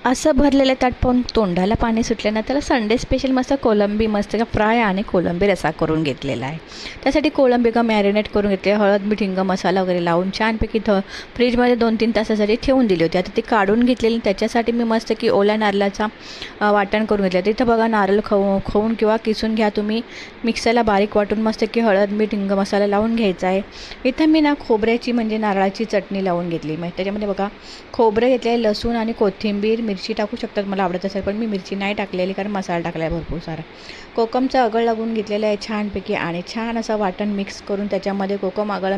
असं भरलेलं ताट पाहून तोंडाला पाणी सुटल्यानं त्याला संडे स्पेशल मस्त कोलंबी मस्त फ्राय आणि कोलंबी रस्सा करून घेतलेला आहे. त्यासाठी कोलंबी मॅरिनेट करून घेतले, हळद मीठ हिंग मसाला वगैरे लावून छानपैकी फ्रीजमध्ये 2-3 तासासाठी ठेवून दिली होती. आता ती काढून घेतलेली. त्याच्यासाठी मी मस्त की ओल्या नारळाचा वाटण करून घेतलं. तिथं बघा नारळ खवून किंवा किसून घ्या तुम्ही, मिक्सरला बारीक वाटून मस्त की हळद मीठ हिंग मसाला लावून घ्यायचा आहे. इथं मी खोबऱ्याची म्हणजे नारळाची चटणी लावून घेतली. मग त्याच्यामध्ये बघा खोबरं घेतले, लसूण आणि कोथिंबीर, मिरची टाकू शकतात मला आवडत असेल, पण मी मिरची नाही टाकलेली कारण मसाला टाकला आहे भरपूर सारा. कोकमचा अगळ लागून घेतलेला आहे छानपैकी आणि छान असं वाटण मिक्स करून त्याच्यामध्ये कोकम आगळ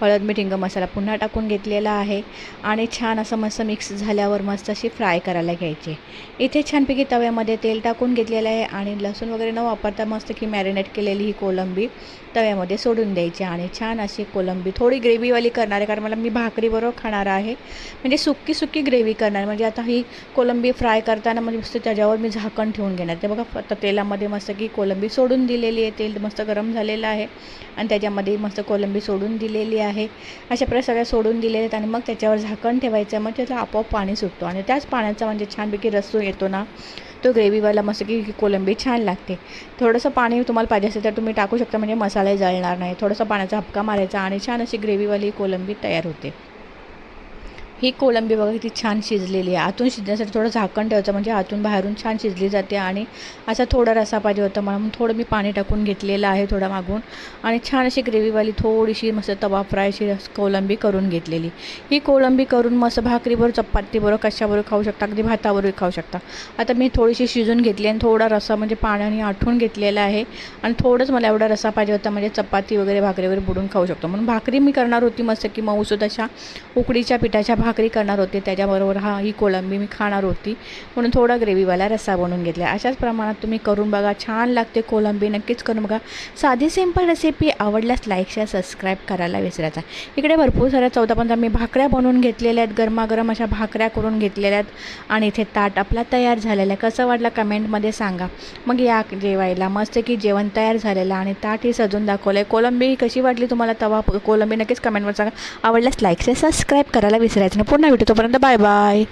हळद मीठ हिंग मसाला पुन्हा टाकून घेतलेला आहे आणि छान असं मस्त मिक्स झाल्यावर मस्त अशी फ्राय करायला घ्यायची. इथे छानपैकी तव्यामध्ये तेल टाकून घेतलेलं आहे आणि लसूण वगैरे न वापरता मस्त की मॅरिनेट केलेली ही कोलंबी तव्यामध्ये सोडून द्यायची आणि छान अशी कोलंबी थोडी ग्रेव्हीवाली करणार आहे कारण मी भाकरीबरोबर खाणार आहे, म्हणजे सुक्की ग्रेव्ही करणार. म्हणजे आता ही कोलंबी फ्राय करताना म्हणजे मस्त त्याच्यावर मी झाकण ठेवून घेणार. ते बघा आता तेलामध्ये मस्त की कोलंबी सोडून दिलेली आहे, तेल मस्त गरम झालेलं आहे आणि त्याच्यामध्ये मस्त कोलंबी सोडून दिलेली आहे. अशा प्रकारे सगळ्या सोडून दिलेले आहेत आणि मग त्याच्यावर झाकण ठेवायचं. मग त्याला आपोआप पाणी सुटतो आणि त्याच पाण्याचा म्हणजे छानपैकी रस्सा येतो ना, तो ग्रेव्हीवाला मस्त की कोलंबी छान लागते. थोडंसं पाणी तुम्हाला पाहिजे असेल तर तुम्ही टाकू शकता, म्हणजे मसाला जळणार नाही. थोडंसं पाण्याचा हपका मारायचा आणि छान अशी ग्रेव्हीवाली कोलंबी तयार होते. ही कोलंबी बघा किती छान शिजलेली आहे. आतून शिजण्यासाठी थोडं झाकण ठेवायचं, म्हणजे आतून बाहेरून छान शिजली जाते. आणि असा थोडा रस्सा पाहिजे होता म्हणून थोडं मी पाणी टाकून घेतलेलं आहे थोडा मागून आणि छान अशी ग्रेव्हीवाली थोडीशी मस्त तवा फ्रायची कोलंबी करून घेतलेली. ही कोलंबी करून मस्त भाकरीबरोबर चपातीबरोबर कशाबरोबर खाऊ शकता, अगदी भाताबरोबर खाऊ शकता. आता मी थोडीशी शिजून घेतली आणि थोडा रस्सा म्हणजे पाण्याने आठवून घेतलेला आहे आणि थोडंच मला एवढा रस्सा पाहिजे होता, म्हणजे चपाती वगैरे भाकरी वगैरे बुडून खाऊ शकतो. म्हणून भाकरी मी करणार होती मस्त की मऊसूद अशा उकडीच्या पिठाच्या भाकरी करणार होते, त्याच्याबरोबर ही कोलंबी मी खाणार होती म्हणून थोडा ग्रेव्हीवाला रस्सा बनवून घेतला. अशाच प्रमाणात तुम्ही करून बघा, छान लागते कोलंबी, नक्कीच करून बघा. साधी सिंपल रेसिपी आवडल्यास लाईक शेअर सबस्क्राईब करायला विसरायचा. इकडे भरपूर साऱ्या 14-15 मी भाकऱ्या बनवून घेतलेल्या आहेत, गरमागरम अशा भाकऱ्या करून घेतलेल्या आहेत आणि इथे ताट आपला तयार झालेला आहे. कसं वाटलं कमेंटमध्ये सांगा. मग या जेवायला मस्त की जेवण तयार झालेलं आणि ताटही सजून दाखवलं आहे. कोलंबी कशी वाटली तुम्हाला तवा कोलंबी नक्कीच कमेंटवर सांगा. आवडल्यास लाईक शेअर सबस्क्राईब करायला विसरायचं नाही. पुन्हा भेटू, तोपर्यंत बाय बाय.